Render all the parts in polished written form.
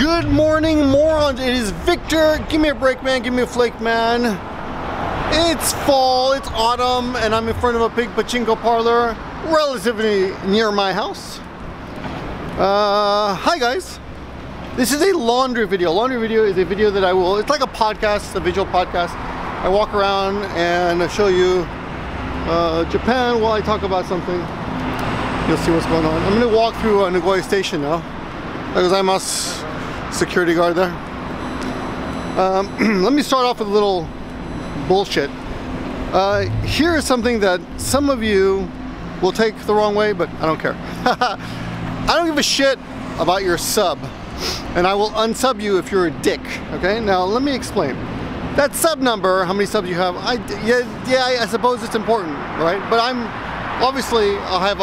Good morning, morons. It is Victor. Give me a break, man. Give me a flake, man. It's fall, it's autumn, and I'm in front of a big pachinko parlor relatively near my house. Hi guys. This is a laundry video. Laundry video is a video that it's like a podcast, a visual podcast. I walk around and I show you Japan while I talk about something. You'll see what's going on. I'm gonna walk through Nagoya station now. Gozaimasu, security guard there. Let me start off with a little bullshit. Here is something that some of you will take the wrong way, but I don't care. I don't give a shit about your sub, and I will unsub you if you're a dick. Okay, now let me explain. That sub number, how many subs you have, I suppose it's important, right? But obviously I'll have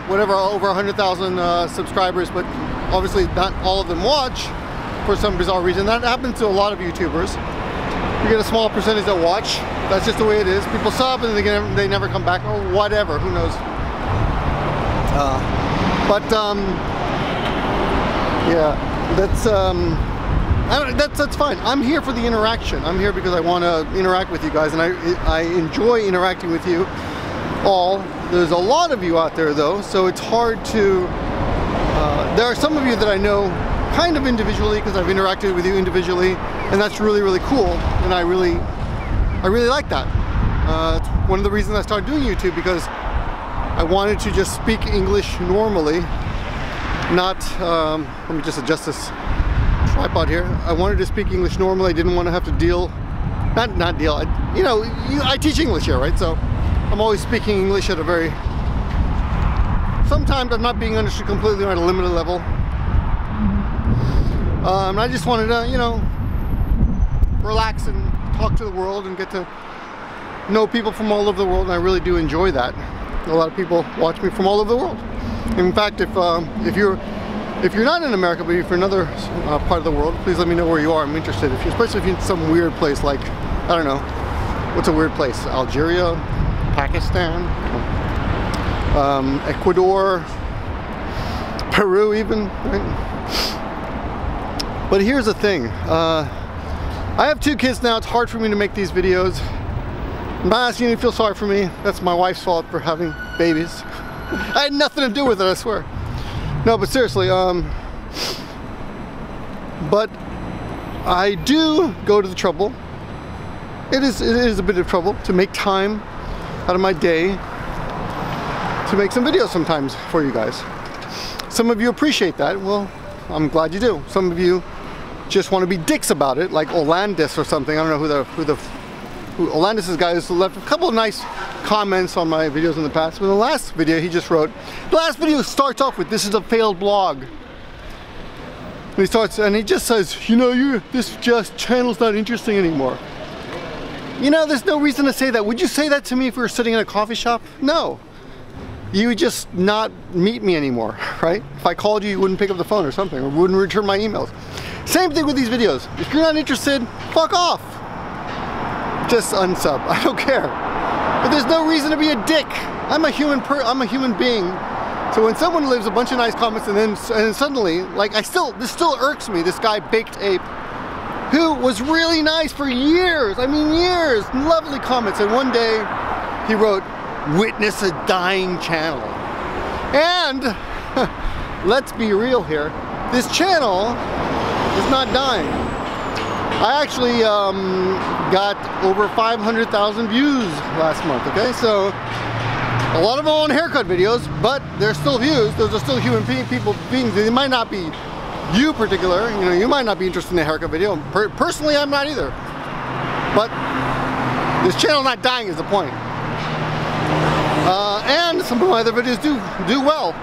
whatever, over 100,000 subscribers, but obviously not all of them watch for some bizarre reason. That happens to a lot of YouTubers. You get a small percentage that watch. That's just the way it is. People sub and they never come back or whatever. Who knows? Yeah, that's fine. I'm here for the interaction. I'm here because I want to interact with you guys, and I enjoy interacting with you all. There's a lot of you out there though, so it's hard to. There are some of you that I know kind of individually because I've interacted with you individually, and that's really, really cool, and I really like that. It's one of the reasons I started doing YouTube, because I wanted to just speak English normally, not, let me just adjust this tripod here. I wanted to speak English normally. I didn't want to have to I teach English here, right? So I'm always speaking English at a very, sometimes I'm not being understood completely at a limited level. And I just wanted to, relax and talk to the world and get to know people from all over the world, and I really do enjoy that. A lot of people watch me from all over the world. In fact, if you're not in America, but if you're in another part of the world, please let me know where you are. I'm interested. Especially if you're in some weird place, like, I don't know, what's a weird place? Algeria, Pakistan, Ecuador, Peru even, right? But here's the thing, I have 2 kids now. It's hard for me to make these videos. I'm not asking you to feel sorry for me. That's my wife's fault for having babies. I had nothing to do with it, I swear. No, but seriously, but I do go to the trouble. It is a bit of trouble to make time out of my day to make some videos sometimes for you guys. Some of you appreciate that. Well, I'm glad you do. Some of you just want to be dicks about it, like Olandis or something. I don't know who Olandis is, guy who's left a couple of nice comments on my videos in the past. But the last video he just wrote, the last video starts off with, "This is a failed blog." And he just says, this channel's not interesting anymore. There's no reason to say that. Would you say that to me if we were sitting in a coffee shop? No. You would just not meet me anymore, right? If I called you, you wouldn't pick up the phone or something, or wouldn't return my emails. Same thing with these videos. If you're not interested, fuck off. Just unsub. I don't care. But there's no reason to be a dick. I'm a human being. So when someone leaves a bunch of nice comments and suddenly, like, this still irks me. This guy Baked Ape, who was really nice for years. I mean, years. Lovely comments. And one day he wrote, "Witness a dying channel." And let's be real here. This channel is not dying. I actually got over 500,000 views last month, okay? So a lot of them on haircut videos, but they're still views. Those are still human beings. They might not be you particular, you might not be interested in a haircut video. Personally, I'm not either. But this channel not dying is the point. And some of my other videos do well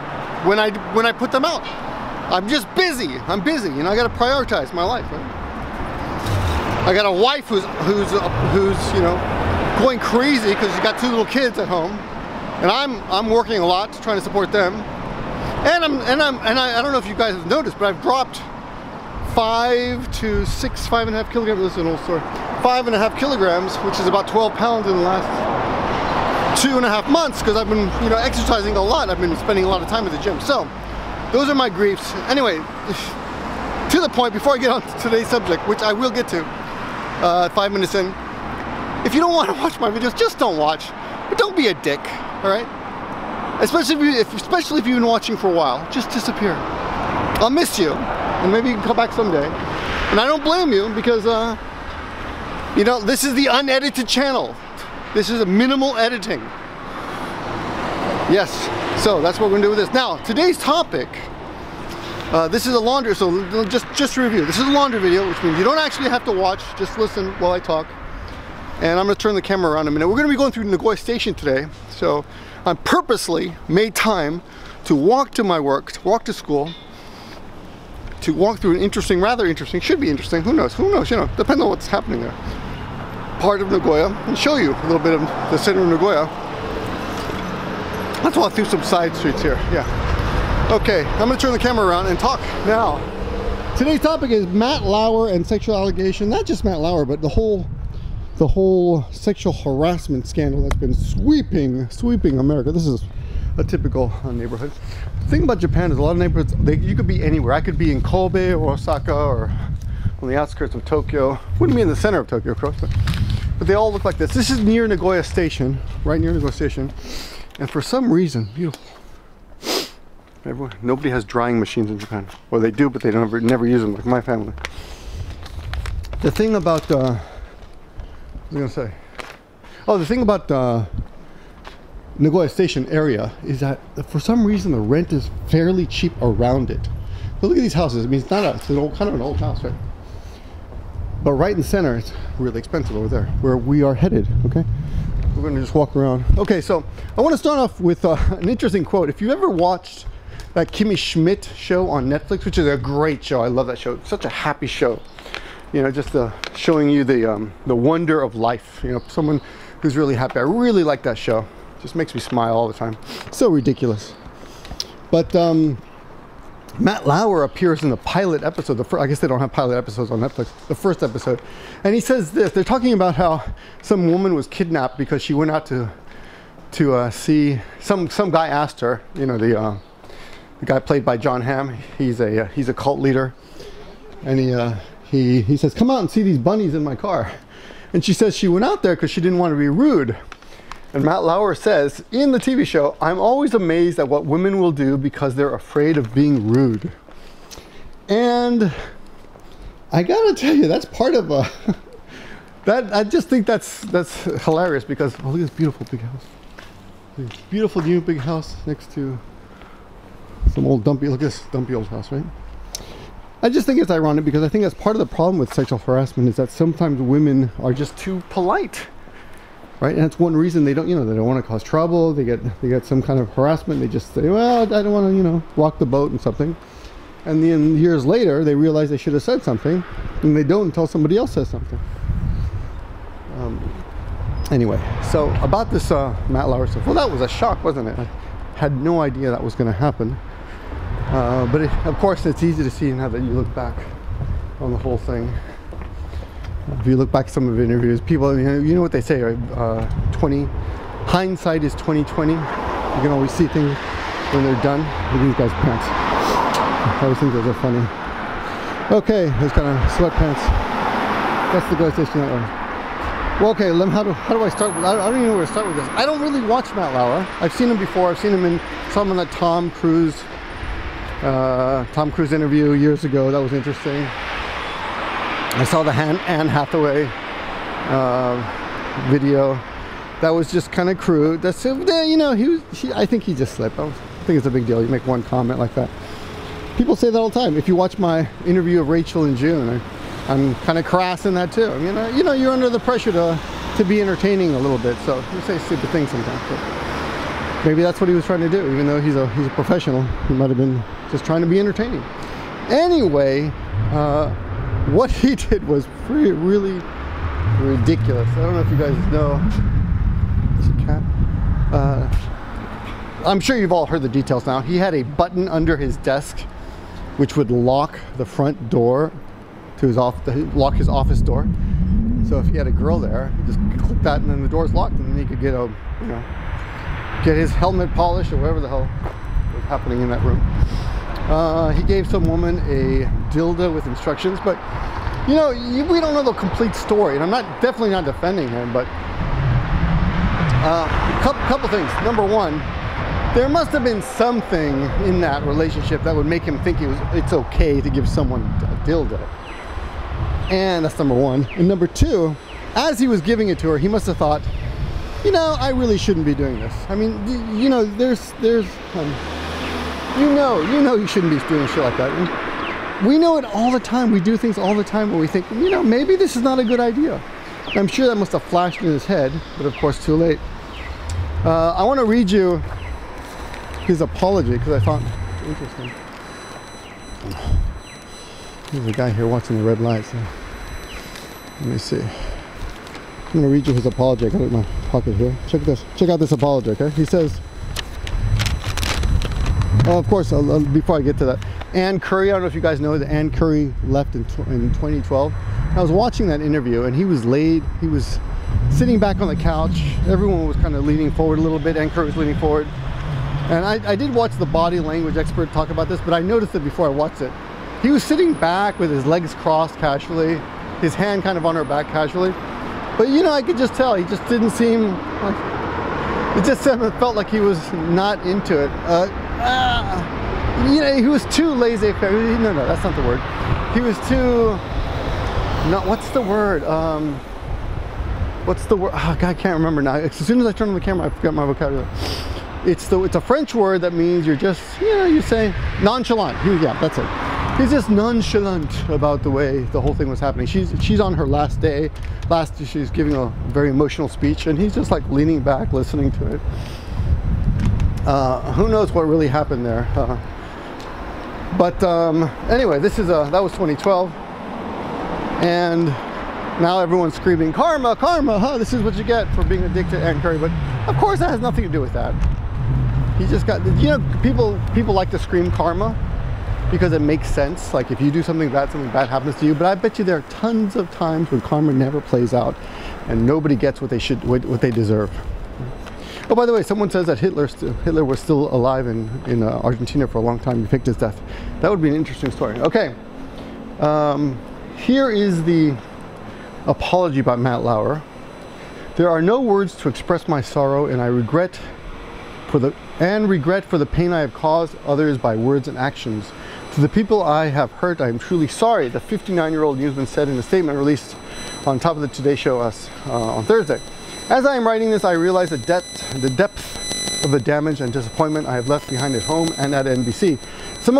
when I put them out. I'm just busy. I'm busy. I got to prioritize my life. Right? I got a wife who's going crazy because she's got 2 little kids at home, and I'm working a lot trying to support them. And I don't know if you guys have noticed, but I've dropped 5.5 kilograms. This is an old story. 5.5 kilograms, which is about 12 pounds in the last 2.5 months, because I've been, exercising a lot. I've been spending a lot of time at the gym. So those are my griefs. Anyway, to the point before I get on to today's subject, which I will get to 5 minutes in. If you don't want to watch my videos, just don't watch. But don't be a dick, all right? Especially if you've been watching for a while, just disappear. I'll miss you, and maybe you can come back someday. And I don't blame you because, you know, this is the unedited channel. This is a minimal editing. Yes, so that's what we're gonna do with this. Now, today's topic, this is a laundry, so just to review, this is a laundry video, which means you don't actually have to watch, just listen while I talk. And I'm gonna turn the camera around a minute. We're gonna be going through Nagoya Station today, so I purposely made time to walk to my work, to walk to school, to walk through an interesting, rather interesting, should be interesting, who knows, you know, depends on what's happening there, part of Nagoya, and show you a little bit of the center of Nagoya. Let's walk through some side streets here, yeah. Okay, I'm gonna turn the camera around and talk now. Today's topic is Matt Lauer and sexual allegation, not just Matt Lauer, but the whole sexual harassment scandal that's been sweeping America. This is a typical neighborhood. The thing about Japan is a lot of neighborhoods, you could be anywhere. I could be in Kobe or Osaka or on the outskirts of Tokyo. Wouldn't be in the center of Tokyo, of course, but they all look like this. This is near Nagoya Station, right near Nagoya Station. And for some reason, beautiful. Nobody has drying machines in Japan. Well, they do, but they never use them, like my family. The thing about, what was I gonna say? Oh, the thing about Nagoya Station area is that for some reason the rent is fairly cheap around it. But look at these houses. I mean, it's kind of an old house, right? But right in the center, it's really expensive over there, where we are headed. Okay, we're going to just walk around. Okay, so I want to start off with an interesting quote. If you've ever watched that Kimmy Schmidt show on Netflix, which is a great show, I love that show. It's such a happy show. You know, just showing you the wonder of life. You know, someone who's really happy. I really like that show. Just makes me smile all the time. So ridiculous. But Matt Lauer appears in the pilot episode. I guess they don't have pilot episodes on Netflix. The first episode, and he says this. They're talking about how some woman was kidnapped because she went out to see some guy asked her. You know, the guy played by John Hamm. He's a cult leader, and he says, "Come out and see these bunnies in my car." And she says she went out there because she didn't want to be rude. And Matt Lauer says in the TV show, "I'm always amazed at what women will do because they're afraid of being rude." And I gotta tell you, that's part of that. I just think that's hilarious because look at this beautiful big house. This beautiful new big house next to some old dumpy. Look at this dumpy old house, right? I just think it's ironic because I think that's part of the problem with sexual harassment is that sometimes women are just too polite. Right, and that's one reason they don't, they don't want to cause trouble. They get some kind of harassment. They just say, well, I don't want to, rock the boat and something. And then years later, they realize they should have said something, and they don't until somebody else says something. Anyway, so about this Matt Lauer stuff. Well, that was a shock, wasn't it? I had no idea that was going to happen. But of course, it's easy to see now that you look back on the whole thing. If you look back at some of the interviews, people, you know what they say, right? Hindsight is 20/20. You can always see things when they're done. Look at these guys' pants. I always think those are funny. Okay, those kind of sweatpants. That's the Nagoya Station that way. Well, okay, how do I start with? I don't even know where to start with this. I don't really watch Matt Lauer. I've seen him before. I've seen him in some of that Tom Cruise interview years ago. That was interesting. I saw the Anne Hathaway video. That was just kind of crude. That's I think he just slipped. I think it's a big deal. You make one comment like that. People say that all the time. If you watch my interview of Rachel in June, I'm kind of crass in that too. I mean, you're under the pressure to be entertaining a little bit, so you say stupid things sometimes. But maybe that's what he was trying to do. Even though he's a professional, he might have been just trying to be entertaining. Anyway. What he did was really ridiculous. I don't know if you guys know. It's a cat. I'm sure you've all heard the details now. He had a button under his desk which would lock the front door to his lock his office door. So if he had a girl there, he just click that and then the door's locked, and then he could get get his helmet polished or whatever the hell was happening in that room. He gave some woman a dildo with instructions, but you know, we don't know the complete story, and I'm definitely not defending him, but couple things. Number one, there must have been something in that relationship that would make him think it's okay to give someone a dildo. And that's number one. And number two, as he was giving it to her, he must have thought, you know, I really shouldn't be doing this. I mean, you know, you shouldn't be doing shit like that. And we know it all the time. We do things all the time where we think, you know, maybe this is not a good idea. I'm sure that must have flashed in his head, but of course too late. I want to read you his apology because I thought it interesting. There's a guy here watching the red light, so let me see. I'm going to read you his apology. I got it in my pocket here. Check this. Check out this apology, okay? He says, oh, of course, before I get to that, Ann Curry, I don't know if you guys know that Ann Curry left in 2012. I was watching that interview and he was sitting back on the couch. Everyone was kind of leaning forward a little bit. Ann Curry was leaning forward. And I did watch the body language expert talk about this, but I noticed it before I watched it. He was sitting back with his legs crossed casually, his hand kind of on her back casually. But you know, I could just tell, he just didn't seem like, it just felt like he was not into it. You know, he was too laissez-faire. No, that's not the word. He was too, no, what's the word? What's the word? Oh, God, I can't remember now. As soon as I turn on the camera, I forgot my vocabulary. It's a French word that means you're just, you know, you say nonchalant. Yeah, that's it. He's just nonchalant about the way the whole thing was happening. She's on her last day. She's giving a very emotional speech, and he's just like leaning back, listening to it. Who knows what really happened there? But anyway, that was 2012, and now everyone's screaming, karma, karma, huh? This is what you get for being addicted to Ann Curry. But of course, that has nothing to do with that. He just got, you know, people like to scream karma because it makes sense. Like if you do something bad happens to you. But I bet you there are tons of times when karma never plays out and nobody gets what they deserve. Oh, by the way, someone says that Hitler was still alive in Argentina for a long time. He faked his death. That would be an interesting story. Okay, here is the apology by Matt Lauer. There are no words to express my sorrow, and I regret for the pain I have caused others by words and actions. To the people I have hurt, I am truly sorry, the 59-year-old newsman said in a statement released on top of the Today Show on Thursday. As I am writing this, I realize the depth of the damage and disappointment I have left behind at home and at NBC. Some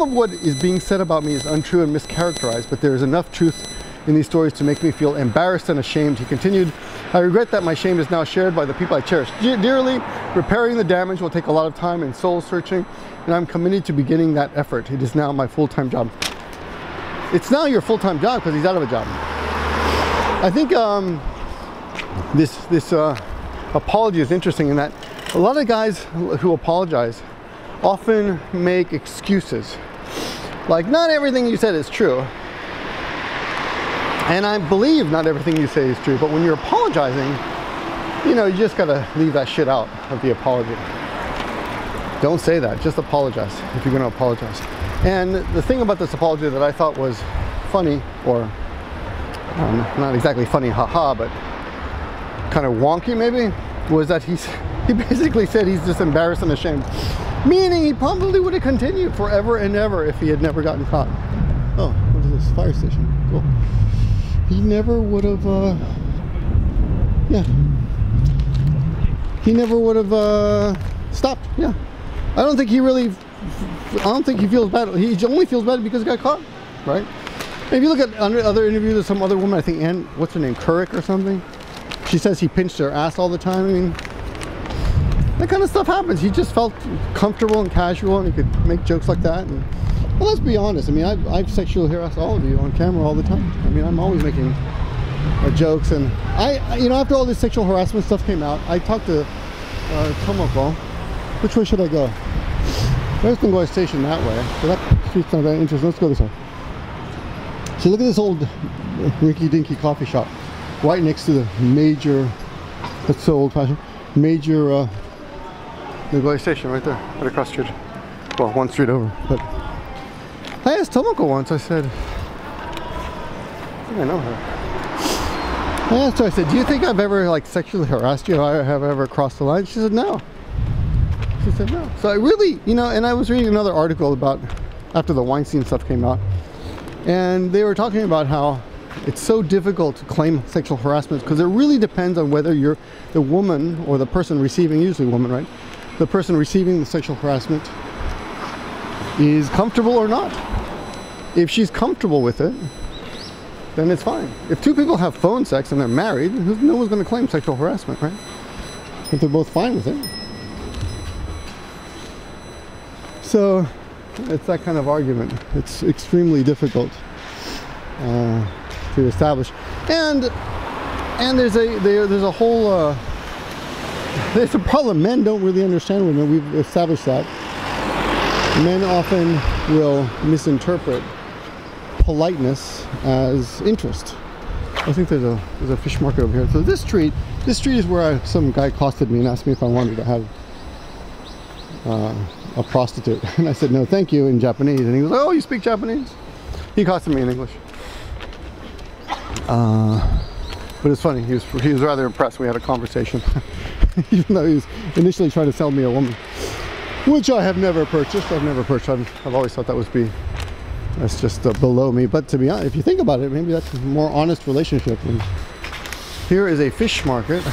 of what is being said about me is untrue and mischaracterized, but there is enough truth in these stories to make me feel embarrassed and ashamed. He continued, I regret that my shame is now shared by the people I cherish dearly. Repairing the damage will take a lot of time and soul searching, and I'm committed to beginning that effort. It is now my full-time job. It's now your full-time job because he's out of a job. I think this apology is interesting in that a lot of guys who apologize often make excuses. Like, not everything you said is true. And I believe not everything you say is true, but when you're apologizing, you know, you just gotta leave that shit out of the apology. Don't say that, just apologize if you're gonna apologize. And the thing about this apology that I thought was funny, or not exactly funny, haha, but kind of wonky maybe, was that he basically said he's just embarrassed and ashamed. Meaning he probably would have continued forever and ever if he had never gotten caught. Oh, what is this? Fire station. Cool. He never would have, yeah. He never would have stopped, yeah. I don't think he feels bad. He only feels bad because he got caught, right? And if you look at other interviews of some other woman, I think Ann, what's her name, Couric or something? She says he pinched her ass all the time. I mean, that kind of stuff happens. He just felt comfortable and casual, and he could make jokes like that. And, well, let's be honest. I mean, I've sexually harassed all of you on camera all the time. I mean, I'm always making jokes, and you know, after all this sexual harassment stuff came out, I talked to Tomoko. Which way should I go? There's Nagoya Station that way. So that street's not that interesting. Let's go this way. So look at this old rinky-dinky coffee shop right next to the major, that's so old-fashioned, major Nagoya Station right there, right across the street. Well, one street over. But I asked Tomoko once, I said, I think I know her. I asked her, I said, do you think I've ever like sexually harassed you? I have ever crossed the line? She said, no. She said, no. So I really, you know, and I was reading another article about, after the Weinstein stuff came out, and they were talking about how it's so difficult to claim sexual harassment because it really depends on whether you're the woman or the person receiving, usually woman, right? The person receiving the sexual harassment is comfortable or not. If she's comfortable with it, then it's fine. If two people have phone sex and they're married, no one's going to claim sexual harassment, right? If they're both fine with it. So it's that kind of argument. It's extremely difficult to establish, and there's a whole there's a problem. Men don't really understand women. We've established that. Men often will misinterpret politeness as interest. I think there's a fish market over here. So this street is where some guy accosted me and asked me if I wanted to have a prostitute, and I said no thank you in Japanese, and he was like, oh, you speak Japanese? He accosted me in English. But it's funny, he was rather impressed. We had a conversation. Even though he was initially trying to sell me a woman, which I have never purchased. I've always thought that's just below me. But to be honest, if you think about it, maybe that's a more honest relationship. And here is a fish market.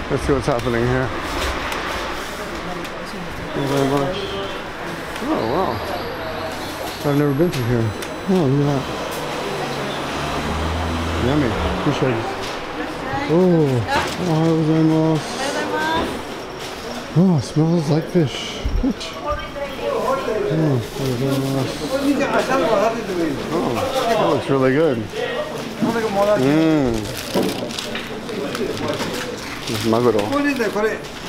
Let's see what's happening here. Thank you very much. Oh wow, I've never been through here. Oh, look at that. Yummy. Fish eggs. Oh, oh, it smells like fish. Oh, that looks really good. This is maguro.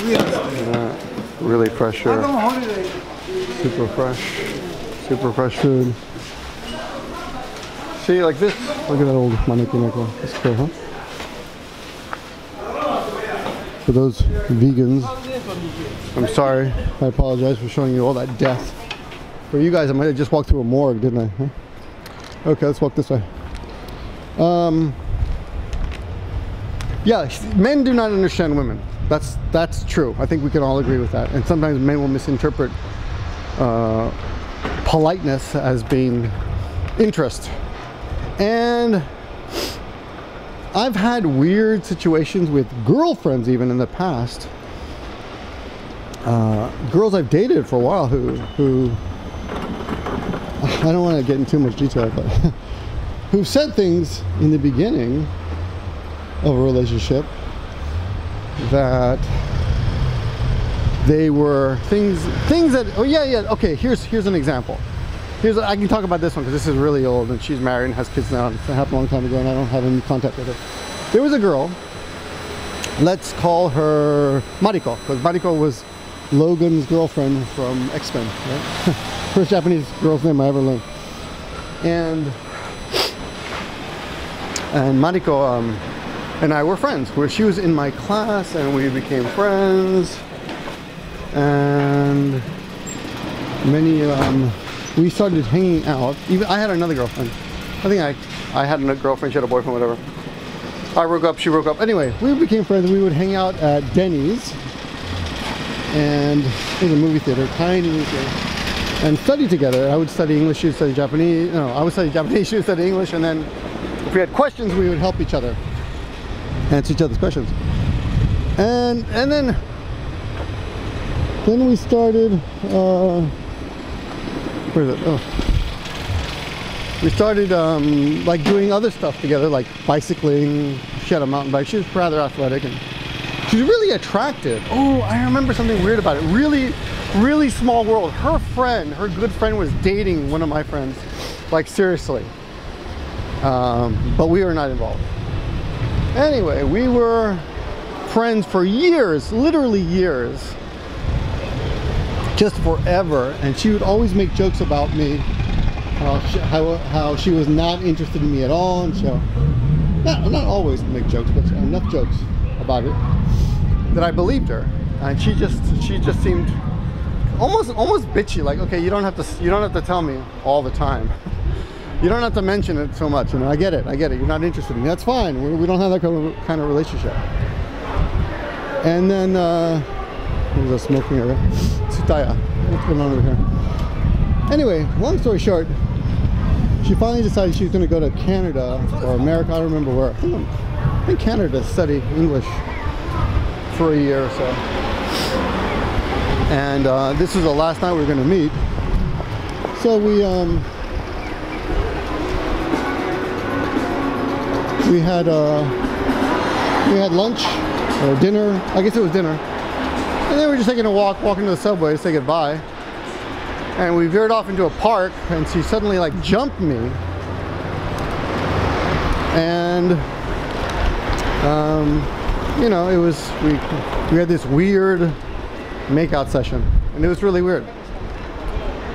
Yeah, really fresh here. Super fresh food. See, like this. Look at that old maneki neko. That's cool, huh? For those vegans, I'm sorry. I apologize for showing you all that death. For you guys, I might have just walked through a morgue, didn't I? Huh? Okay, let's walk this way. Yeah, men do not understand women. That's true. I think we can all agree with that. And sometimes men will misinterpret politeness as being interest. And I've had weird situations with girlfriends even in the past. Girls I've dated for a while who I don't want to get into too much detail, but who've said things in the beginning of a relationship that they were things that, oh yeah, okay, here's an example. I can talk about this one because this is really old and she's married and has kids now. It happened a long time ago and I don't have any contact with her. There was a girl, let's call her Mariko, because Mariko was Logan's girlfriend from X-Men, right? First Japanese girl's name I ever learned. And Mariko and I were friends, where she was in my class and we became friends. And we started hanging out. Even I had another girlfriend. I think I had a girlfriend, she had a boyfriend, whatever. I broke up, she broke up. Anyway, we became friends. We would hang out at Denny's, and it was a movie theater, tiny movie theater, and study together. I would study English, she would study Japanese. No, I would study Japanese, she would study English, and then if we had questions, we would help each other, answer each other's questions. And then we started. Where is it? Oh. We started like doing other stuff together, like bicycling. She had a mountain bike. She was rather athletic and she's really attractive. Oh, I remember something weird about it. Really small world. Her good friend was dating one of my friends, like seriously. But we were not involved. Anyway, we were friends for years, literally years. Just forever, and she would always make jokes about me, how she was not interested in me at all, and so not always make jokes, but enough jokes about it that I believed her, and she just seemed almost bitchy. Like, okay, you don't have to tell me all the time. You don't have to mention it so much. You know, I get it. You're not interested in me. That's fine. We don't have that kind of relationship. And then there's a smoking area. Tsutaya. What's going on over here? Anyway, long story short, she finally decided she was going to go to Canada or America. I don't remember where. I think Canada to study English for a year or so. And this was the last night we were going to meet. So we had lunch or dinner. I guess it was dinner. And then we were just taking a walking to the subway to say goodbye. And we veered off into a park, and she suddenly like jumped me. And you know, it was we had this weird makeout session, and it was really weird.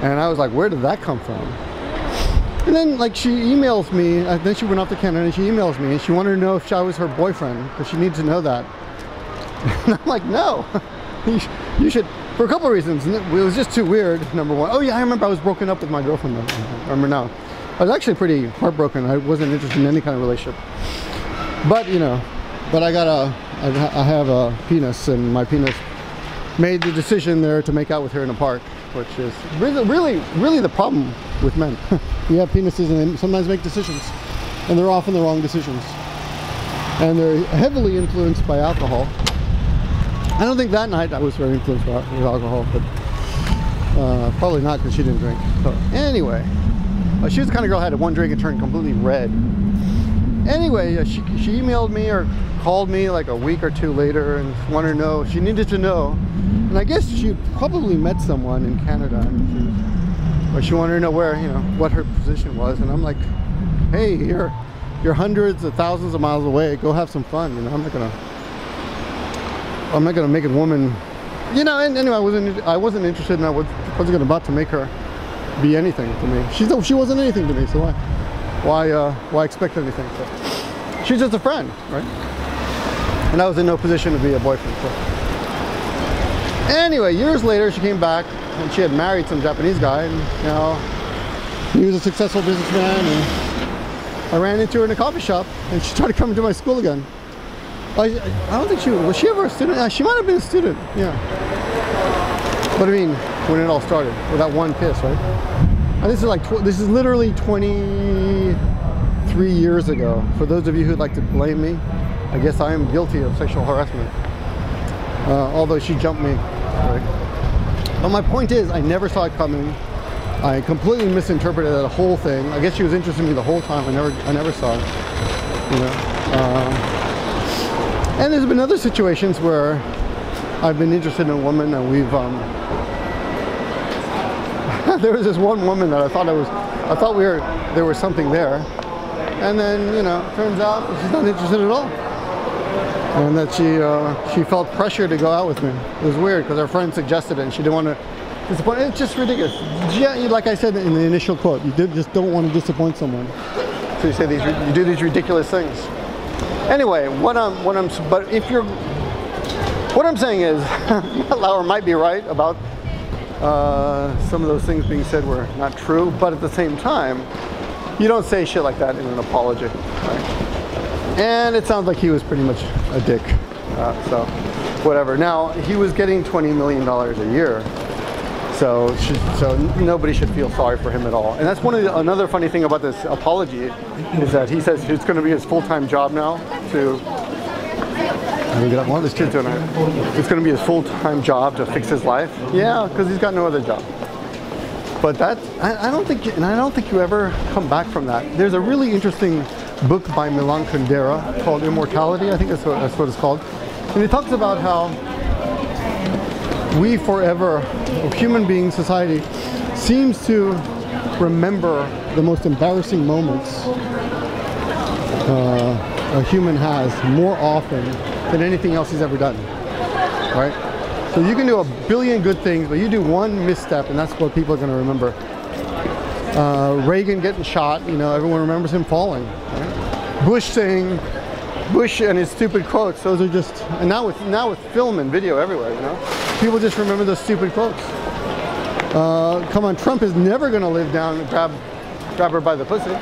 And I was like, where did that come from? And then like she emails me, then she went off to Canada and she emails me and she wanted to know if I was her boyfriend, because she needed to know that. And I'm like, no, you should, for a couple of reasons. It was just too weird, number one. Oh yeah, I remember I was broken up with my girlfriend. I remember now. I was actually pretty heartbroken. I wasn't interested in any kind of relationship. But you know, but I have a penis, and my penis made the decision there to make out with her in a park, which is really the problem with men. You have penises and they sometimes make decisions, and they're often the wrong decisions, and they're heavily influenced by alcohol. I don't think that night I was very influenced by alcohol, but probably not, because she didn't drink. So anyway, she was the kind of girl who had one drink and turned completely red. Anyway, she emailed me or called me like a week or two later and wanted to know, she needed to know, and I guess she probably met someone in Canada, and she wanted to know where, you know, what her position was. And I'm like, hey, you're hundreds of thousands of miles away, go have some fun, you know. I'm not gonna make a woman, you know. And anyway, I wasn't interested, and I wasn't about to make her be anything to me. She wasn't anything to me, so why expect anything? So she's just a friend, right? And I was in no position to be a boyfriend. So anyway, years later, she came back and she had married some Japanese guy, and you know, he was a successful businessman. And I ran into her in a coffee shop, and she started coming to my school again. I don't think was she ever a student? She might have been a student, yeah. But I mean, when it all started, with that one kiss, right? And this is literally 23 years ago. For those of you who'd like to blame me, I guess I am guilty of sexual harassment. Although she jumped me, right? But my point is, I never saw it coming. I completely misinterpreted the whole thing. I guess she was interested in me the whole time. I never saw it, you know. And there's been other situations where I've been interested in a woman, and we've there was this one woman that I thought there was something there, and then, you know, turns out she's not interested at all, and that she felt pressure to go out with me. It was weird, because her friend suggested it, and she didn't want to disappoint. It's just ridiculous. Yeah, like I said in the initial quote, you just don't want to disappoint someone, so you do these ridiculous things. Anyway, what I'm saying is, Lauer might be right about some of those things being said were not true, but at the same time, you don't say shit like that in an apology, right? And it sounds like he was pretty much a dick, so whatever. Now, he was getting $20 million a year, so nobody should feel sorry for him at all. And that's another funny thing about this apology, is that he says it's going to be his full-time job now to. One of these kids doing it. It's going to be his full-time job to fix his life. Yeah, because he's got no other job. But I don't think you ever come back from that. There's a really interesting book by Milan Kundera called Immortality. I think that's what it's called. And it talks about how we forever, human beings, society, seems to remember the most embarrassing moments a human has more often than anything else he's ever done, right? So you can do a billion good things, but you do one misstep, and that's what people are going to remember. Reagan getting shot, you know, everyone remembers him falling, right? Bush and his stupid quotes, those are just, and now with film and video everywhere, you know, people just remember those stupid quotes. Come on, Trump is never going to live down and grab her by the pussy.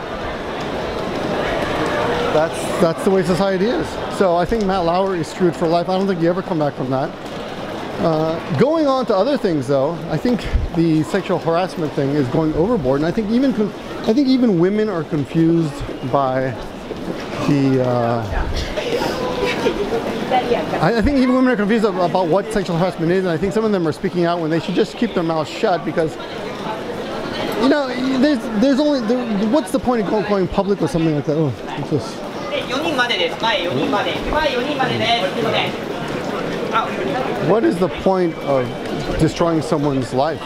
That's the way society is. So I think Matt Lauer is screwed for life. I don't think you ever come back from that. Going on to other things, though, I think the sexual harassment thing is going overboard, and I think even women are confused by the. I think even women are confused about what sexual harassment is, and I think some of them are speaking out when they should just keep their mouths shut, because you know, there's only what's the point of going public with something like that? Oh, what's this? What is the point of destroying someone's life?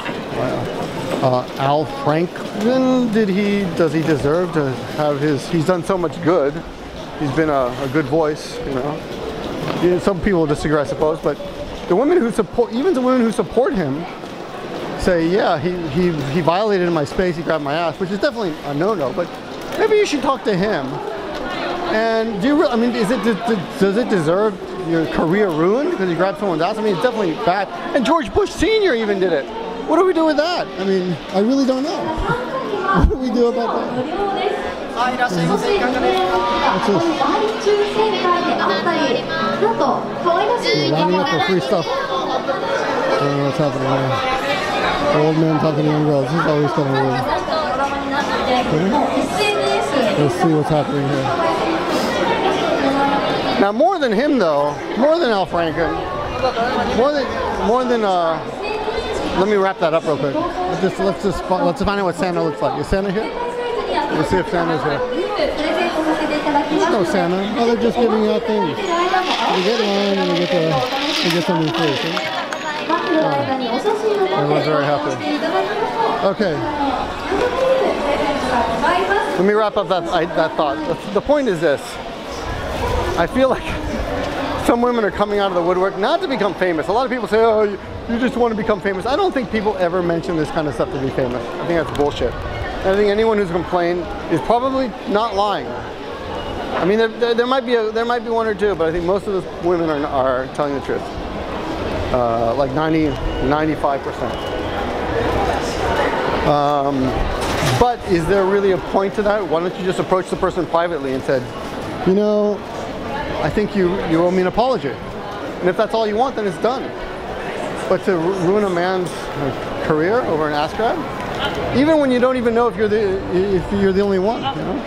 Al Franken, does he deserve to have he's done so much good. He's been a good voice, you know. Some people disagree, I suppose, but the women who support, even the women who support him, say, yeah, he violated my space, he grabbed my ass, which is definitely a no-no, but maybe you should talk to him. And I mean, does it deserve your career ruined because you grabbed someone's ass? I mean, it's definitely bad. And George Bush Sr. even did it. What do we do with that? I mean, I really don't know. What do we do about that? What's this? Lining up for free stuff. I don't know what's happening here. Old men talking to young girls. This is always kind of weird. Let's see what's happening here. Now, more than him, though, more than Al Franken, more than let me wrap that up real quick. Let's find out what Santa looks like. Is Santa here? Let's see if Santa's here. There's no Santa. Oh, they're just giving out things. You get one and you get something free. See? Everyone's very happy. Okay. Let me wrap up that thought. The point is this. I feel like some women are coming out of the woodwork not to become famous. A lot of people say, oh, you just want to become famous. I don't think people ever mention this kind of stuff to be famous. I think that's bullshit. And I think anyone who's complained is probably not lying. I mean, there might be one or two, but I think most of the women are telling the truth. Like 95%. But is there really a point to that? Why don't you just approach the person privately and said, you know, I think you owe me an apology. And if that's all you want, then it's done. But to ruin a man's career over an ass grab, even when you don't even know if you're the only one, you know?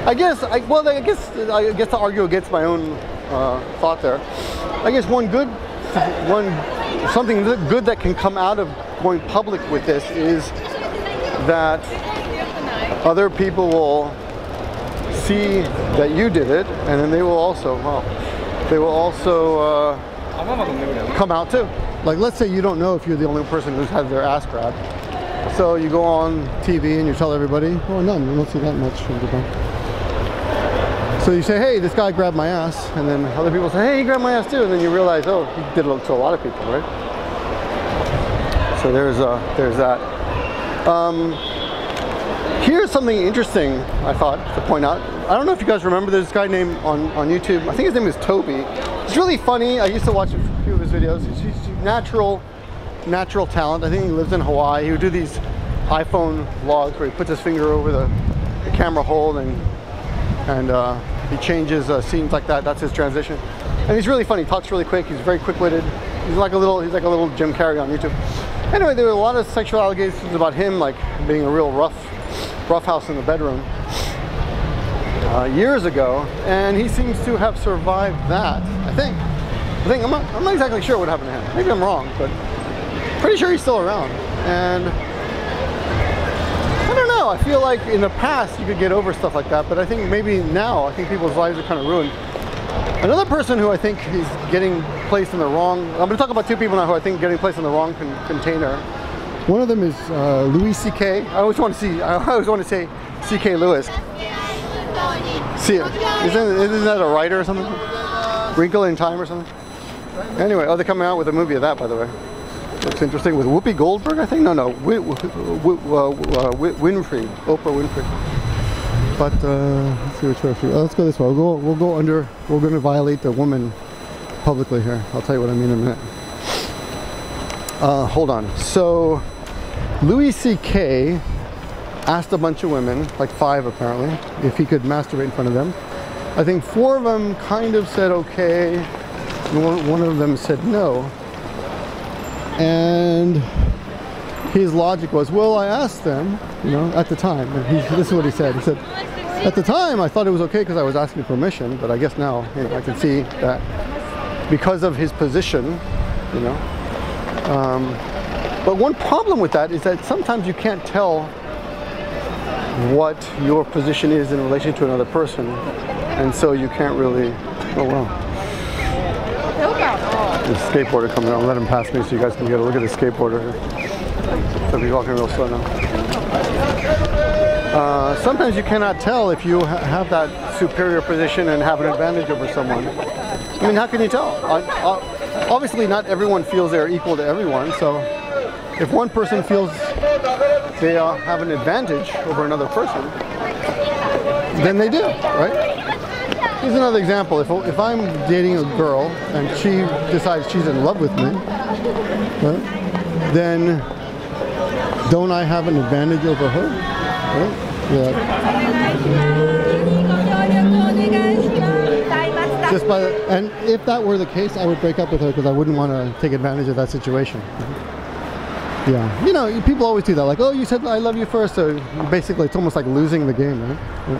I guess to argue against my own thought there, I guess something good that can come out of going public with this is that other people will see that you did it, and then they will also come out too. Like, let's say you don't know if you're the only person who's had their ass grabbed. So you go on TV and you tell everybody, oh, none, we don't see that much of the time. So you say, hey, this guy grabbed my ass, and then other people say, hey, he grabbed my ass too, and then you realize, oh, he did it to a lot of people, right? So there's that. Here's something interesting I thought to point out. I don't know if you guys remember, there's this guy named on YouTube, I think his name is Toby. It's really funny. I used to watch a few of his videos. He's natural talent. I think he lives in Hawaii. He would do these iPhone vlogs where he puts his finger over the camera hole and he changes scenes like that. That's his transition. And he's really funny. He talks really quick. He's very quick-witted. He's like a little Jim Carrey on YouTube. Anyway, there were a lot of sexual allegations about him, like being a real roughhouse in the bedroom years ago, and he seems to have survived that. I think I'm not exactly sure what happened to him. Maybe I'm wrong, but pretty sure he's still around. And I don't know. I feel like in the past you could get over stuff like that, but I think maybe now, I think people's lives are kind of ruined. Another person who I think is getting placed in the wrong, I'm going to talk about two people now who I think are getting placed in the wrong container. One of them is Louis C.K. I always want to say C.K. Lewis. See, isn't that a writer or something? Wrinkle in Time or something? Anyway, oh, they're coming out with a movie of that, by the way. Looks interesting, with Whoopi Goldberg, I think? No, Winfrey, Oprah Winfrey. But let's see which way. Let's go this way. We'll go under. We're going to violate the woman publicly here. I'll tell you what I mean in a minute. Hold on. So Louis C.K. asked a bunch of women, like 5 apparently, if he could masturbate in front of them. I think 4 of them kind of said okay, and one of them said no. And his logic was, well, I asked them, you know, at the time. And this is what he said. He said, at the time, I thought it was okay because I was asking permission, but I guess now, you know, I can see that because of his position, you know. But one problem with that is that sometimes you can't tell what your position is in relation to another person, and so you can't really. Oh wow! There's a skateboarder coming out. I'll let him pass me so you guys can get a look at the skateboarder. So he's walking real slow now. Sometimes you cannot tell if you have that superior position and have an advantage over someone. I mean, how can you tell? Obviously, not everyone feels they're equal to everyone. So, if one person feels they have an advantage over another person, then they do, right? Here's another example. If I'm dating a girl and she decides she's in love with me, right, then don't I have an advantage over her? Right? Yeah. Just by and if that were the case, I would break up with her because I wouldn't want to take advantage of that situation. Yeah, you know, people always do that. Like, oh, you said I love you first, so basically it's almost like losing the game, right? Yeah.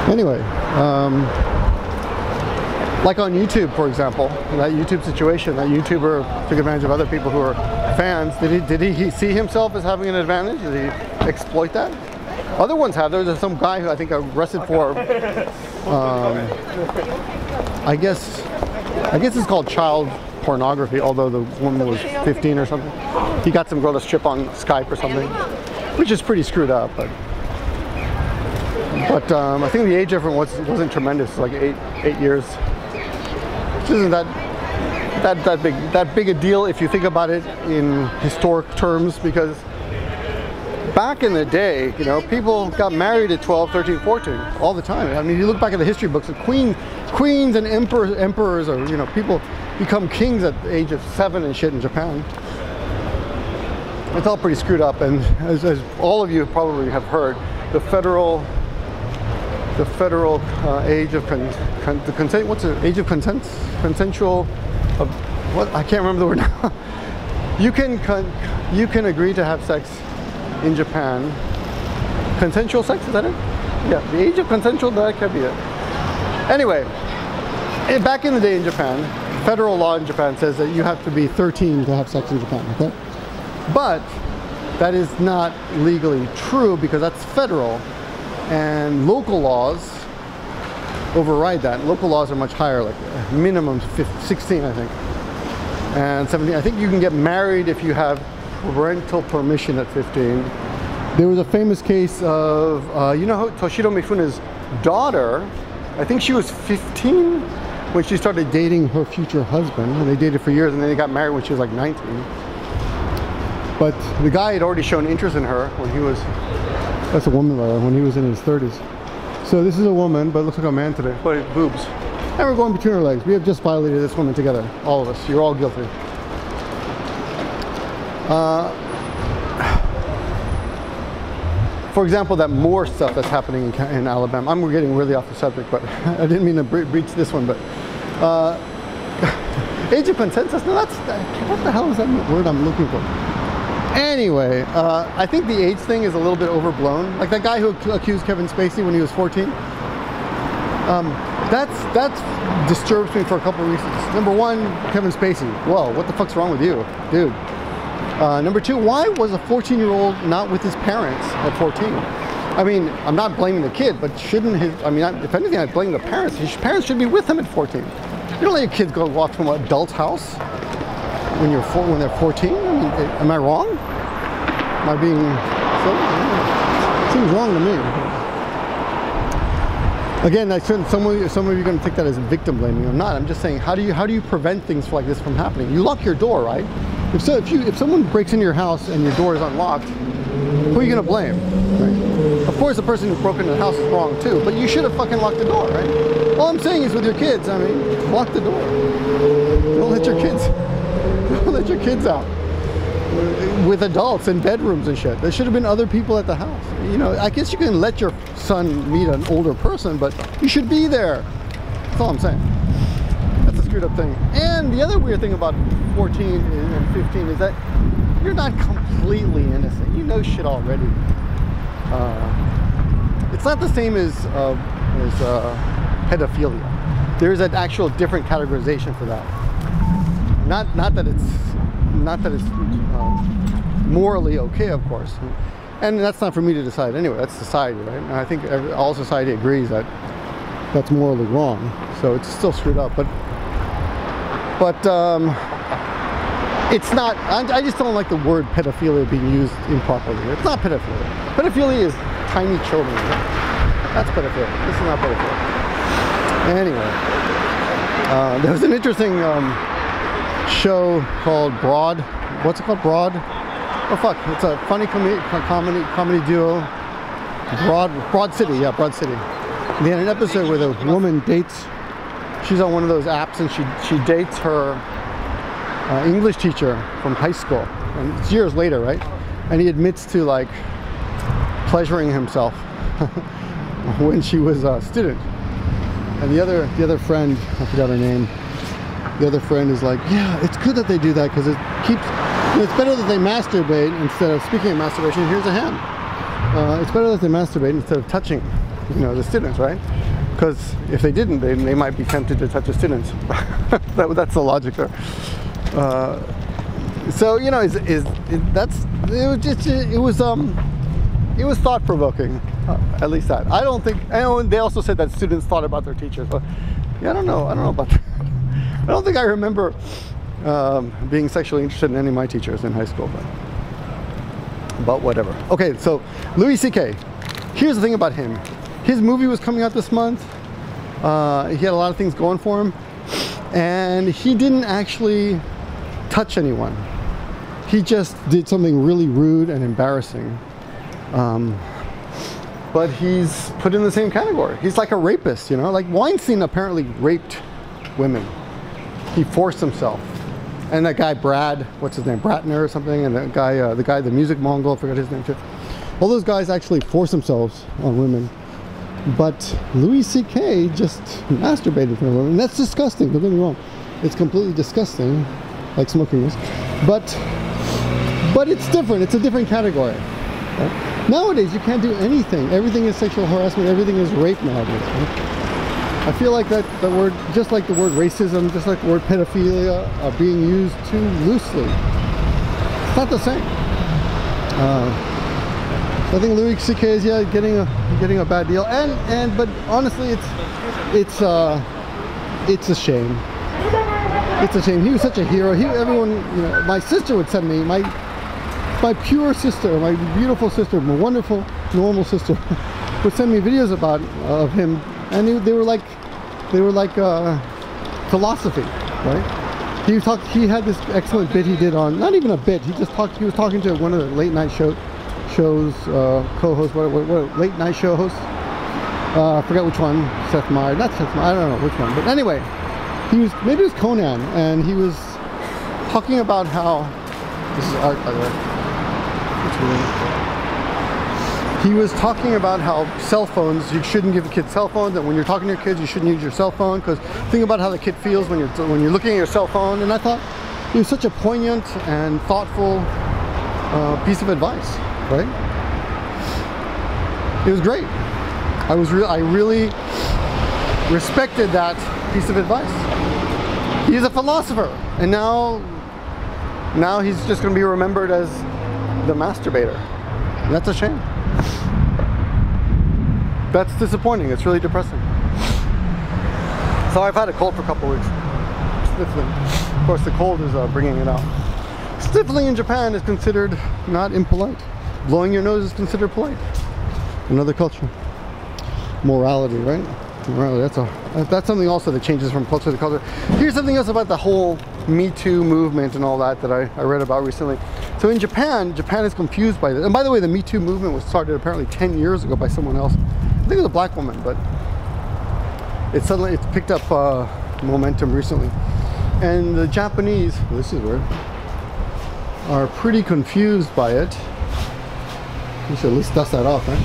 Anyway, like on YouTube, for example, that YouTube situation, that YouTuber took advantage of other people who are fans. Did he see himself as having an advantage? Did he exploit that? Other ones have. There's some guy who I think got arrested for, I guess it's called child pornography, although the woman was 15 or something. He got some girl to strip on Skype or something, which is pretty screwed up. But I think the age difference wasn't tremendous, like eight years. Which isn't that big a deal if you think about it in historic terms, because back in the day, you know, people got married at 12, 13, 14 all the time. I mean, you look back at the history books, queens and emperors, or, you know, people become kings at the age of 7 and shit in Japan. It's all pretty screwed up, and as all of you probably have heard, the federal age of consent. What's the age of consent? Consensual. What? I can't remember the word now. You can agree to have sex in Japan. Consensual sex, is that it? Yeah, the age of consensual, that could be it. Anyway, back in the day in Japan, federal law in Japan says that you have to be 13 to have sex in Japan, okay? But that is not legally true because that's federal, and local laws override that. Local laws are much higher, like minimum 16, I think, and 17. I think you can get married if you have parental permission at 15. There was a famous case of, you know, Toshiro Mifune's daughter, I think she was 15 when she started dating her future husband, and they dated for years, and then they got married when she was like 19. But the guy had already shown interest in her when he was, that's a woman, when he was in his 30s. So this is a woman, but it looks like a man today. But boobs. And we're going between her legs. We have just violated this woman together, all of us. You're all guilty. For example, that Moore stuff that's happening in Alabama. I'm getting really off the subject, but I didn't mean to breach this one. But age of consensus. No, what the hell is that word I'm looking for? Anyway, I think the age thing is a little bit overblown. Like that guy who accused Kevin Spacey when he was 14. That disturbs me for a couple of reasons. Number one, Kevin Spacey. Whoa, what the fuck's wrong with you, dude? Number two, why was a 14-year-old not with his parents at 14? I mean, I'm not blaming the kid, but shouldn't his, I mean, if anything, I blame the parents. His parents should be with him at 14. You don't let your kids go walk from an adult house when they're 14? I mean, am I wrong? Am I being silly? Seems wrong to me. Again, some of you are going to take that as victim blaming. I'm not. I'm just saying, how do you prevent things like this from happening? You lock your door, right? If someone breaks into your house and your door is unlocked, who are you going to blame? Right? Of course, the person who broke into the house is wrong too, but you should have fucking locked the door, right? All I'm saying is with your kids, I mean, lock the door. Don't let your kids out. with adults in bedrooms and shit. There should have been other people at the house. You know, I guess you can let your son meet an older person, but you should be there. That's all I'm saying. That's a screwed up thing. And the other weird thing about 14 and 15 is that you're not completely innocent. You know shit already. It's not the same as pedophilia. There is an actual different categorization for that. Not that it's morally okay, of course, and that's not for me to decide anyway. That's society, right? And I think all society agrees that that's morally wrong. So it's still screwed up, but it's not. I just don't like the word pedophilia being used improperly. It's not pedophilia. Pedophilia is tiny children. Right? That's pedophilia. This is not pedophilia. Anyway, there was an interesting show called Broad. What's it called? Broad? Oh fuck! It's a funny comedy duo. Broad City. Yeah, Broad City. They had an episode where the woman dates. She's on one of those apps, and she dates her English teacher from high school, and it's years later, right? And he admits to like pleasuring himself when she was a student. And the other friend, I forgot her name. The other friend is like, yeah, it's good that they do that because it keeps. It's better that they masturbate instead of, speaking of masturbation, here's a hand. It's better that they masturbate instead of touching, you know, the students, right? Because if they didn't, they might be tempted to touch the students. That's the logic there. So you know, it was thought-provoking, at least that. I don't think. I know they also said that students thought about their teachers, but yeah, I don't know about that. I don't think I remember being sexually interested in any of my teachers in high school, but whatever. Okay, so Louis C.K. Here's the thing about him. His movie was coming out this month. He had a lot of things going for him, and he didn't actually touch anyone. He just did something really rude and embarrassing. But he's put in the same category. He's like a rapist, you know? Like Weinstein apparently raped women. He forced himself. And that guy Brad, what's his name, Bratner or something, and the music Mongol, I forgot his name too. All those guys actually force themselves on women. But Louis C.K. just masturbated for a woman. And that's disgusting, don't get me wrong. It's completely disgusting, like smoking this. But it's different, it's a different category. Right? Nowadays, you can't do anything. Everything is sexual harassment, everything is rape nowadays. Right? I feel like that the word, just like the word racism, just like the word pedophilia, are being used too loosely. It's not the same. I think Louis C.K. is getting a bad deal, but honestly, it's a shame. It's a shame. He was such a hero. Everyone, you know, my sister would send me my pure sister, my beautiful sister, my wonderful, normal sister, would send me videos of him, and they were like philosophy, right? He had this excellent bit he did on, not even a bit. He was talking to one of the late night shows co-hosts, what late night show hosts. I forget which one. Seth Meyers, not Seth Meyers. I don't know which one, but anyway, maybe it was Conan, and he was talking about how this is art, by the way. He was talking about how cell phones, you shouldn't give the kids cell phones, and when you're talking to your kids, you shouldn't use your cell phone, because think about how the kid feels when you're looking at your cell phone. And I thought it was such a poignant and thoughtful piece of advice, right? It was great. I really respected that piece of advice. He's a philosopher, and now he's just going to be remembered as the masturbator. That's a shame. That's disappointing. It's really depressing. So I've had a cold for a couple weeks. Sniffling. Of course, the cold is bringing it out. Sniffling in Japan is considered not impolite. Blowing your nose is considered polite. Another culture. Morality, right? Morality. That's something also that changes from culture to culture. Here's something else about the whole metoo movement and all that I read about recently. So in Japan is confused by this. And by the way, the metoo movement was started apparently 10 years ago by someone else. I think it was a black woman, but it's picked up momentum recently. And the Japanese, this is weird. are pretty confused by it. You should at least dust that off, right?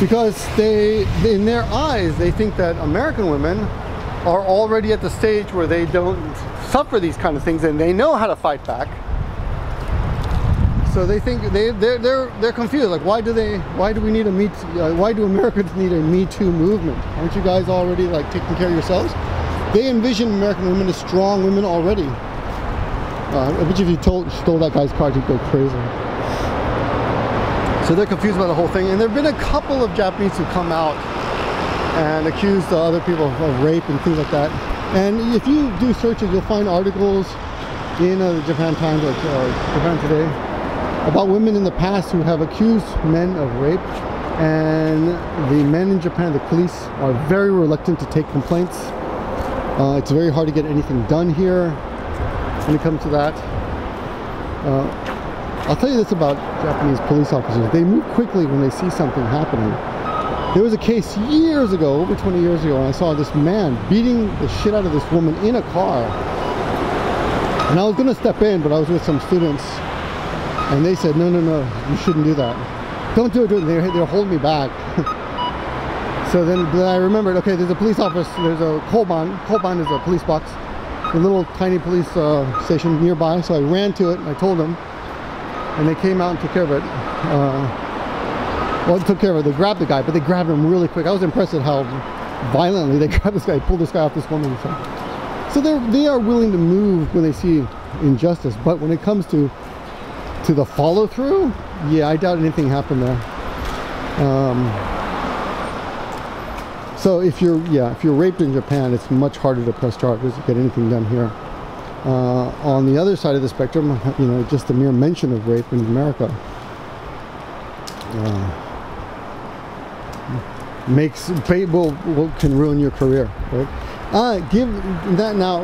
Because in their eyes, they think that American women are already at the stage where they don't suffer these kind of things and they know how to fight back. So they think they're confused. Like, why do we need why do Americans need a Me Too movement? Aren't you guys already like taking care of yourselves? They envision American women as strong women already. I bet you if you stole that guy's car, he'd go crazy. So they're confused about the whole thing. And there have been a couple of Japanese who come out and accuse other people of rape and things like that. And if you do searches, you'll find articles in the Japan Times, like Japan Today, about women in the past who have accused men of rape. And the men in Japan, the police, are very reluctant to take complaints. It's very hard to get anything done here when it comes to that. I'll tell you this about Japanese police officers. They move quickly when they see something happening. There was a case years ago, over 20 years ago, and I saw this man beating the shit out of this woman in a car. And I was going to step in, but I was with some students, and they said, no, you shouldn't do that. Don't do it. They're holding me back. So then I remembered, okay, there's a police office, there's a Koban. Koban is a police box, a little tiny police station nearby. So I ran to it and I told them, and they came out and took care of it. Well, they took care of it. They grabbed the guy, but they grabbed him really quick. I was impressed at how violently they grabbed this guy, pulled this guy off this woman. So they are willing to move when they see injustice, but when it comes to the follow through, yeah, I doubt anything happened there. So if you're raped in Japan, it's much harder to press charges to get anything done here. On the other side of the spectrum, you know, just the mere mention of rape in America can ruin your career, right?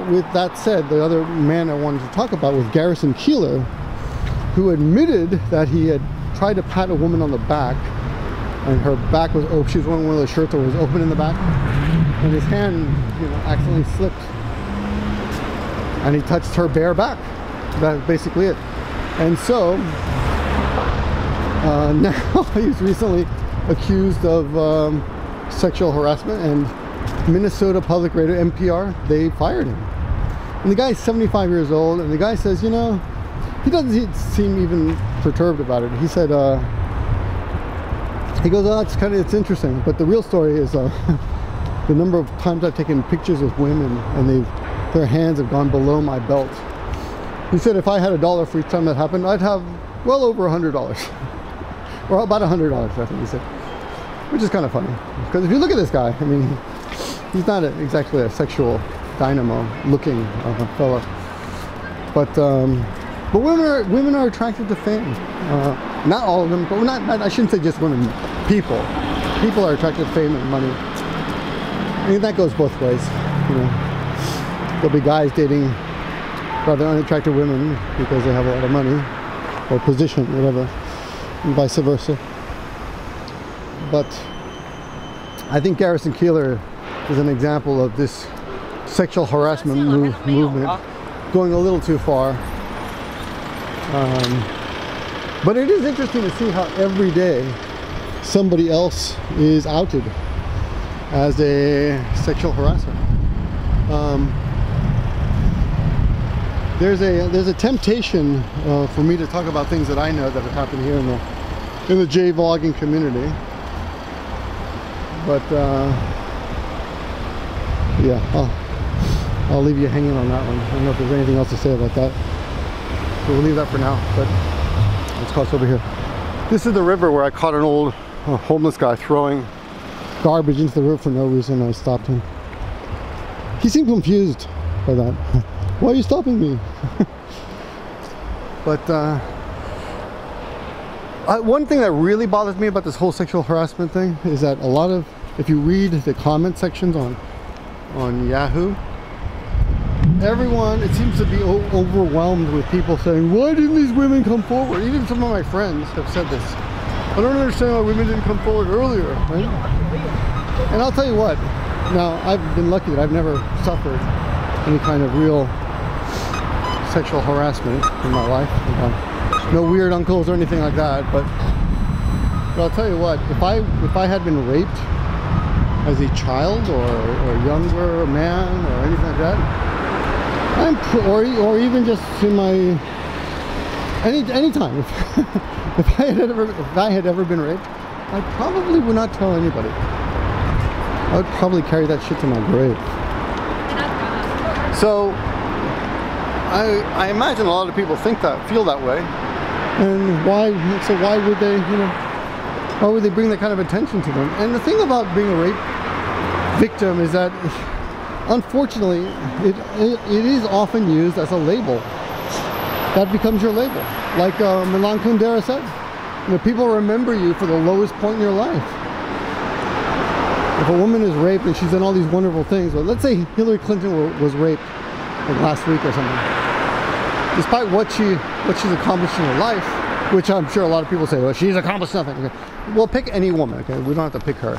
With that said, the other man I wanted to talk about was Garrison Keillor, who admitted that he had tried to pat a woman on the back, and her back was open. She was wearing one of those shirts that was open in the back, and his hand, you know, accidentally slipped, and he touched her bare back. That's basically it. And so now he's recently accused of sexual harassment, and Minnesota Public Radio, NPR, they fired him. And the guy's 75 years old, and the guy says, you know, he doesn't seem even perturbed about it. He said, he goes, oh, it's interesting, but the real story is the number of times I've taken pictures with women and their hands have gone below my belt. He said if I had $1 for each time that happened, I'd have well over $100, or about $100, I think he said, which is kind of funny, because if you look at this guy, I mean, he's not exactly a sexual dynamo looking fella, but women are attracted to fame. Not all of them, but I shouldn't say just women. People are attracted to fame and money. I mean, that goes both ways. You know, there'll be guys dating rather unattractive women because they have a lot of money or position, whatever, and vice versa. But I think Garrison Keillor is an example of this sexual harassment movement going a little too far. But it is interesting to see how every day somebody else is outed as a sexual harasser. There's a temptation for me to talk about things that I know that have happened here in the J-vlogging community. But yeah, I'll leave you hanging on that one. I don't know if there's anything else to say about that. So we'll leave that for now, but let's cross over here. This is the river where I caught an old homeless guy throwing garbage into the river for no reason. I stopped him. He seemed confused by that. Why are you stopping me? But one thing that really bothers me about this whole sexual harassment thing is that a lot of, if you read the comment sections on Yahoo, everyone, it seems to be overwhelmed with people saying, why didn't these women come forward? Even some of my friends have said this. I don't understand why women didn't come forward earlier, right? And I'll tell you what, now I've been lucky that I've never suffered any kind of real sexual harassment in my life. no weird uncles or anything like that, but I'll tell you what, if I had been raped as a child or younger man or anything like that, or even just in my any time, if I had ever been raped, I probably would not tell anybody. I would probably carry that shit to my grave. So I imagine a lot of people feel that way, and why would they, you know, why would they bring that kind of attention to them? And the thing about being a rape victim is that, unfortunately, it is often used as a label. That becomes your label. Like Milan Kundera said, you know, people remember you for the lowest point in your life. If a woman is raped and she's done all these wonderful things, well, let's say Hillary Clinton was raped like last week or something. Despite what she's accomplished in her life, which I'm sure a lot of people say, well, she's accomplished nothing. Okay. Well, pick any woman, okay? We don't have to pick her.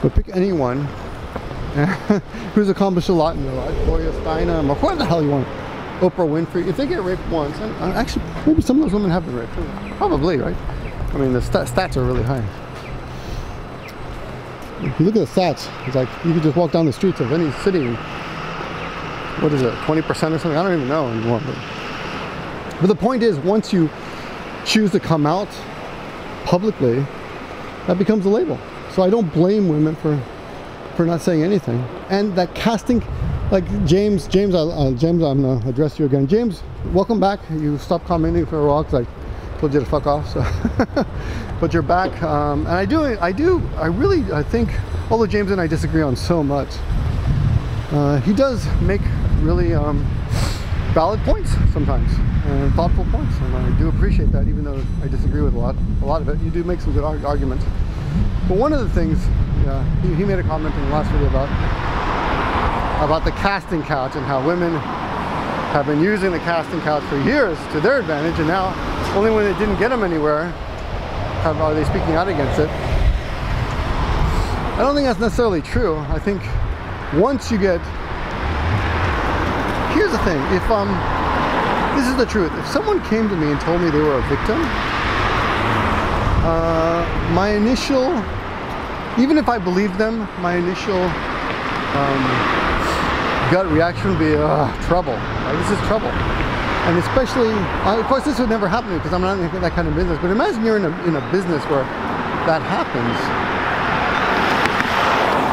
But pick anyone who's accomplished a lot in their life. Gloria Steinem, or whoever the hell you want. Oprah Winfrey. If they get raped once, and actually, maybe some of those women have been raped. Probably, right? I mean, the stats are really high. If you look at the stats, it's like you could just walk down the streets of any city. What is it, 20% or something? I don't even know anymore. But the point is, once you choose to come out publicly, that becomes a label. So I don't blame women for not saying anything. And that casting, like James, I'm gonna address you again. James, welcome back. You stopped commenting for a while because I told you to fuck off. So, but you're back. And I think, although James and I disagree on so much, he does make really valid points sometimes, and thoughtful points, and I do appreciate that, even though I disagree with a lot of it. You do make some good arguments. But one of the things, he made a comment in the last video about the casting couch and how women have been using the casting couch for years to their advantage, and now only when it didn't get them anywhere are they speaking out against it. I don't think that's necessarily true. I think once you get, here's the thing, if this is the truth, if someone came to me and told me they were a victim, my initial, even if I believed them, my initial gut reaction would be trouble. This is trouble. And especially, of course this would never happen to me because I'm not in that kind of business, but imagine you're in a business where that happens,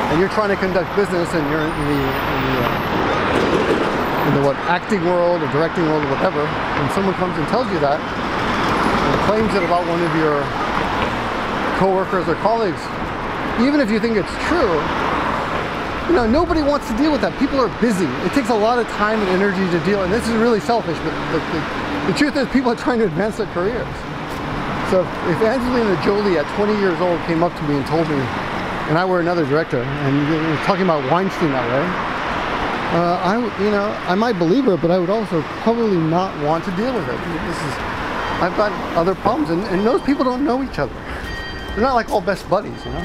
and you're trying to conduct business, and you're in the acting world or directing world or whatever, and someone comes and tells you that and claims it about one of your co-workers or colleagues, even if you think it's true, you know, nobody wants to deal with that. People are busy. It takes a lot of time and energy to deal, and this is really selfish, but the truth is people are trying to advance their careers. So if Angelina Jolie at 20 years old came up to me and told me, and I were another director, and talking about Weinstein that way, I might believe her, but I would also probably not want to deal with it. I've got other problems, and those people don't know each other. They're not like all best buddies, you know.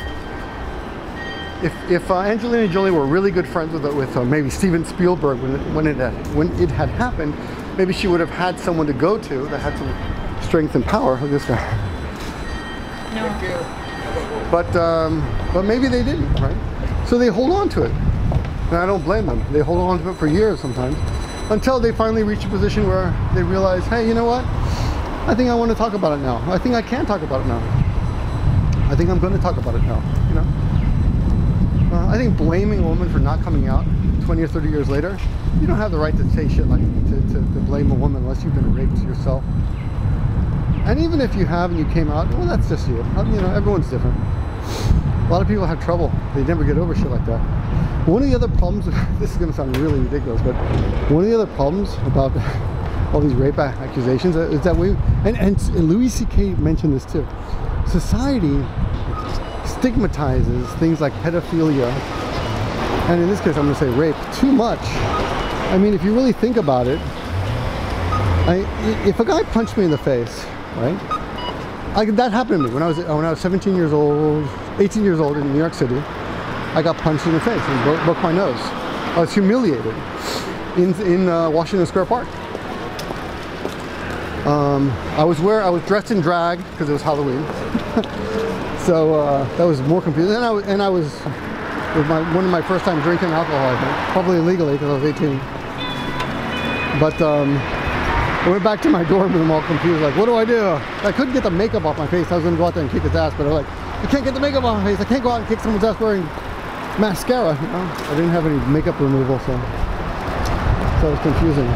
If Angelina Jolie were really good friends with maybe Steven Spielberg when it had happened, maybe she would have had someone to go to that had some strength and power. Look at this guy. No. But maybe they didn't, right? So they hold on to it. And I don't blame them. They hold on to it for years sometimes, until they finally reach a position where they realize, hey, you know what? I think I want to talk about it now. I think I can talk about it now. I think I'm going to talk about it now, you know? I think blaming a woman for not coming out 20 or 30 years later, you don't have the right to say shit like to blame a woman unless you've been raped yourself. And even if you have and you came out, well, that's just you. You know, everyone's different. A lot of people have trouble. They never get over shit like that. But one of the other problems, this is going to sound really ridiculous, but one of the other problems about all these rape accusations is that and Louis C.K. mentioned this too, society stigmatizes things like pedophilia, and in this case I'm going to say rape, too much. I mean, if you really think about it, if a guy punched me in the face, right? That happened to me when I was 17 years old, 18 years old in New York City. I got punched in the face and broke my nose. I was humiliated in Washington Square Park. I was dressed in drag because it was Halloween. So that was more confusing. And I was with one of my first time drinking alcohol, I think, probably illegally because I was 18. But I went back to my dorm room all confused, like, what do I do? I couldn't get the makeup off my face. I was going to go out there and kick his ass, but I was like, I can't get the makeup off my face. I can't go out and kick someone's ass wearing mascara. You know? I didn't have any makeup removal, so it was confusing.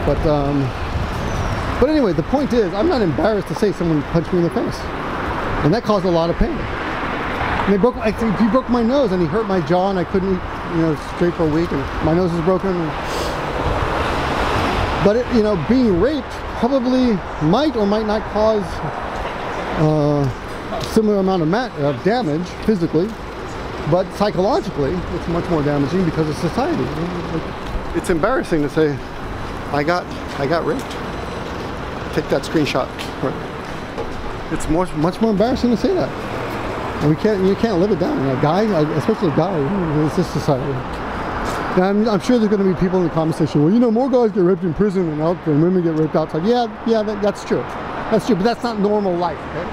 But anyway, the point is, I'm not embarrassed to say someone punched me in the face, and that caused a lot of pain. And he broke my nose, and he hurt my jaw, and I couldn't eat, you know, straight for a week, and my nose is broken. But you know, being raped probably might or might not cause a similar amount of damage physically, but psychologically, it's much more damaging because of society. It's embarrassing to say, I got raped. Take that screenshot. It's much more embarrassing to say that. And you can't live it down. A guy, especially a guy, it's this society. Now, I'm sure there's going to be people in the comment section, well, you know, more guys get raped in prison and women get raped outside. Yeah, that's true. That's true, but that's not normal life. Okay?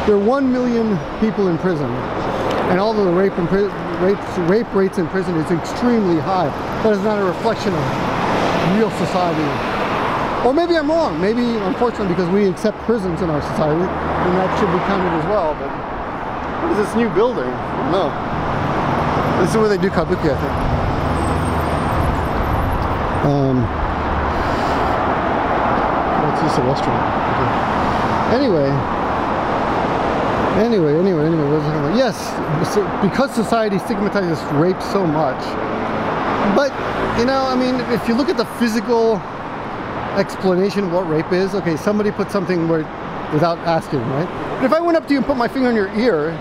There are 1 million people in prison, and although the rape rates in prison is extremely high, that is not a reflection of real society. Or maybe I'm wrong. Maybe, unfortunately, because we accept prisons in our society, then that should be counted as well. But what is this new building? No. This is where they do kabuki, I think. It's just a restaurant. Okay. Anyway, what was I gonna, yes, so because society stigmatizes rape so much, but you know, I mean, if you look at the physical explanation of what rape is, okay, somebody put something without asking, right? But if I went up to you and put my finger in your ear,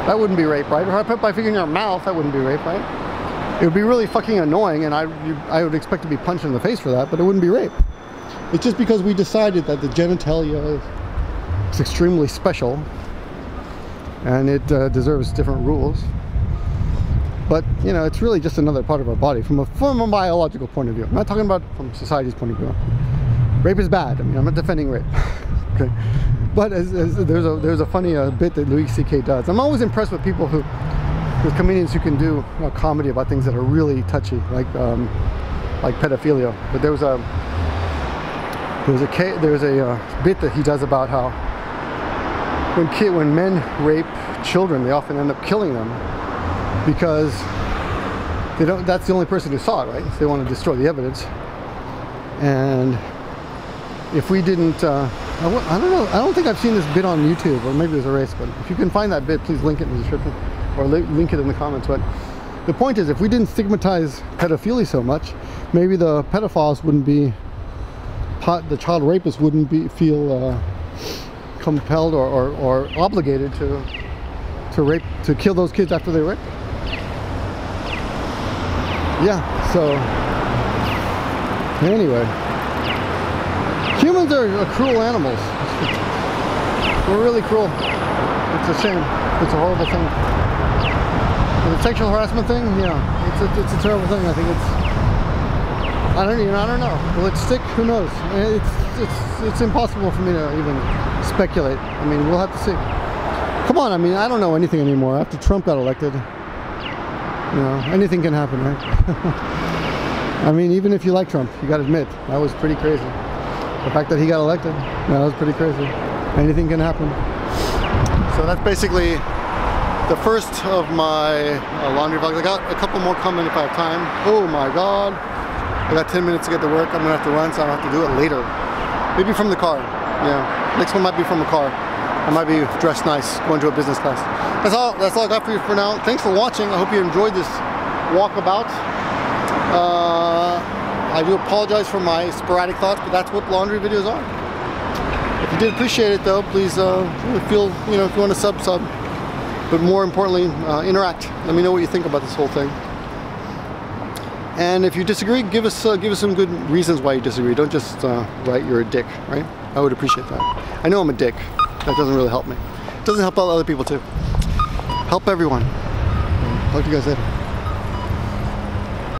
that wouldn't be rape, right? Or if I put my finger in your mouth, that wouldn't be rape, right? It would be really fucking annoying, and I would expect to be punched in the face for that, but it wouldn't be rape. It's just because we decided that the genitalia is extremely special, and it deserves different rules. But, you know, it's really just another part of our body from a biological point of view. I'm not talking about from society's point of view. Rape is bad. I mean, I'm not defending rape. Okay. But there's a funny bit that Louis C.K. does. I'm always impressed with people with comedians who can do comedy about things that are really touchy, like pedophilia. But there was a bit that he does about how when men rape children, they often end up killing them because they don't. That's the only person who saw it, right? So they want to destroy the evidence. And if we didn't, I don't know. I don't think I've seen this bit on YouTube, or maybe there's a race. But if you can find that bit, please link it in the description. Or link it in the comments. But the point is, if we didn't stigmatize pedophilia so much, maybe the pedophiles wouldn't be, the child rapists wouldn't feel compelled or obligated to kill those kids after they rape. Yeah. So anyway, humans are cruel animals. We're really cruel. It's a shame. It's a horrible thing. The sexual harassment thing, yeah, it's a terrible thing. I think I don't know. Will it stick? Who knows? It's impossible for me to even speculate. I mean, we'll have to see. Come on, I mean, I don't know anything anymore. After Trump got elected, you know, anything can happen, right? I mean, even if you like Trump, you got to admit that was pretty crazy. The fact that he got elected, that was pretty crazy. Anything can happen. So that's basically the first of my laundry vlogs. I got a couple more coming if I have time. Oh my god. I got 10 minutes to get to work. I'm gonna have to run, so I'll have to do it later. Maybe from the car. Yeah. Next one might be from a car. I might be dressed nice, going to a business class. That's all I got for you for now. Thanks for watching. I hope you enjoyed this walkabout. I do apologize for my sporadic thoughts, but that's what laundry videos are. If you did appreciate it though, please feel, you know, if you want to sub. But more importantly, interact. Let me know what you think about this whole thing. And if you disagree, give us some good reasons why you disagree. Don't just write you're a dick, right? I would appreciate that. I know I'm a dick. That doesn't really help me. It doesn't help out other people too. Help everyone. Talk to you guys later.